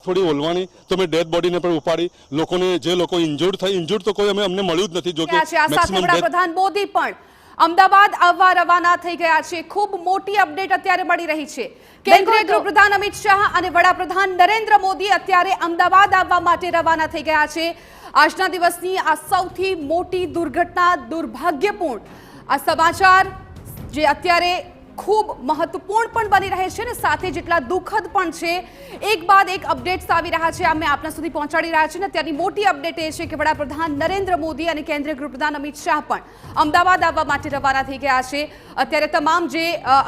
થોડી ઓલવાણી તો મેં ડેડ બોડીને પણ ઉપાડી લોકોને જે લોકો ઇન્જર્ડ તો કોઈ અમને મળ્યું જ નથી જો કે આ સાથે વડાપ્રધાન મોદી પણ અમદાવાદ આવવા રવાના થઈ ગયા છે। ખૂબ મોટી અપડેટ અત્યારે મળી રહી છે। કેન્દ્રીય ગૃહપ્રધાન અમિત શાહ અને વડાપ્રધાન નરેન્દ્ર મોદી અત્યારે અમદાવાદ આવવા માટે રવાના થઈ ગયા છે। આજના દિવસની આ સૌથી મોટી દુર્ઘટના, દુર્ભાગ્યપૂર્ણ આ સમાચાર જે અત્યારે ખૂબ મહત્વપૂર્ણ પણ બની રહે છે ને સાથે જેટલા દુઃખદ પણ છે। એક બાદ એક અપડેટ્સ આવી રહ્યા છે, અમે આપના સુધી પહોંચાડી રહ્યા છીએ ને ત્યાંની મોટી અપડેટ એ છે કે વડાપ્રધાન નરેન્દ્ર મોદી અને કેન્દ્રીય ગૃહપ્રધાન અમિત શાહ પણ અમદાવાદ આવવા માટે રવાના થઈ ગયા છે। અત્યારે તમામ જે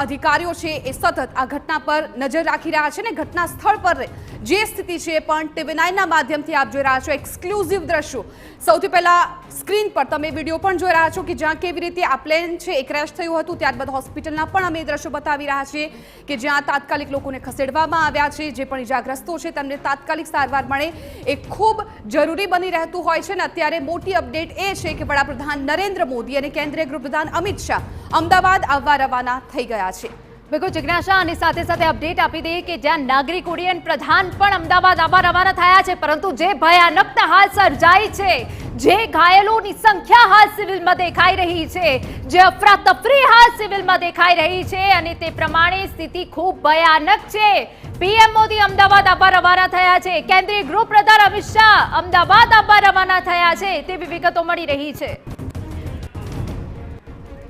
અધિકારીઓ છે એ સતત આ ઘટના પર નજર રાખી રહ્યા છે ને ઘટના સ્થળ પર જે સ્થિતિ છે પણ TV9ના માધ્યમથી આપ જોઈ રહ્યા છો એક્સક્લુઝિવ દ્રશ્યો। સૌથી પહેલા સ્ક્રીન પર તમે વિડીયો પણ જોઈ રહ્યા છો કે જ્યાં કેવી રીતે આ પ્લેન છે એ ક્રેશ થયું હતું, ત્યારબાદ હોસ્પિટલના પણ અમે દ્રશ્યો બતાવી રહ્યા છીએ કે જ્યાં તાત્કાલિક લોકોને ખસેડવામાં આવ્યા છે। જે પણ ઇજાગ્રસ્તો છે તેમને તાત્કાલિક સારવાર મળે એ ખૂબ જરૂરી બની રહેતું હોય છે ને અત્યારે મોટી અપડેટ એ છે કે વડાપ્રધાન નરેન્દ્ર મોદી અને કેન્દ્રીય ગૃહપ્રધાન અમિત શાહ અમદાવાદ આવવા રવાના થઈ ગયા છે। બિલકુલ જિજ્ઞાસા, અને સાથે સાથે અપડેટ આપી દઈએ કે જ્યાં નાગરિક ઉડ્ડયન પ્રધાન પણ અમદાવાદ આવવા રવાના થયા છે, પરંતુ જે ભયાનકતા હાલ સર્જાઈ છે, જે ઘાયલોની સંખ્યા હાલ સિવિલમાં દેખાઈ રહી છે, જે અફરાતફરી હાલ સિવિલમાં દેખાઈ રહી છે અને તે પ્રમાણે સ્થિતિ ખૂબ ભયાનક છે। પીએમ મોદી અમદાવાદ આવવા રવાના થયા છે, કેન્દ્રીય ગૃહપ્રધાન અમિત શાહ અમદાવાદ આવવા રવાના થયા છે તેવી વિગતો મળી રહી છે।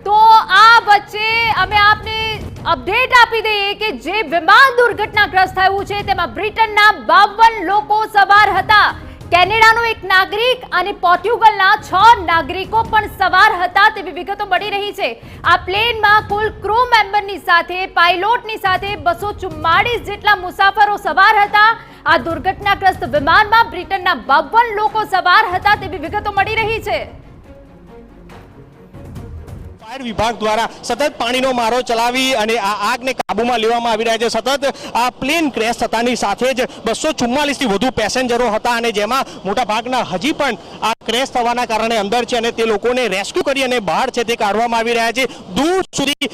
તો આ વચ્ચે અમે આપને અપડેટ આપી દઈએ કે જે વિમાન દુર્ઘટનાગ્રસ્ત થયું છે તેમાં બ્રિટનના 52 લોકો સવાર હતા, કેનેડાનો એક નાગરિક અને પોર્ટુગલના 6 નાગરિકો પણ સવાર હતા તેવી વિગતો મળી રહી છે। આ પ્લેનમાં કુલ ક્રૂ મેમ્બરની સાથે પાયલોટની સાથે 244 જેટલા મુસાફરો સવાર હતા। આ દુર્ઘટનાગ્રસ્ત વિમાનમાં બ્રિટનના 52 લોકો સવાર હતા તેવી વિગતો મળી રહી છે। ફાયર વિભાગ દ્વારા સતત પાણીનો મારો ચલાવી અને આ આગને કાબૂમાં લેવામાં આવી રહ્યા છે। સતત આ પ્લેન ક્રેશ થતાની સાથે જ 244 થી વધુ પેસેન્જરો હતા અને જેમાં મોટાભાગના હજી પણ આ ક્રેશ થવાના કારણે અંદર છે અને તે લોકોને રેસ્ક્યુ કરી અને બહાર છે તે કાઢવામાં આવી રહ્યા છે। દૂર સુધી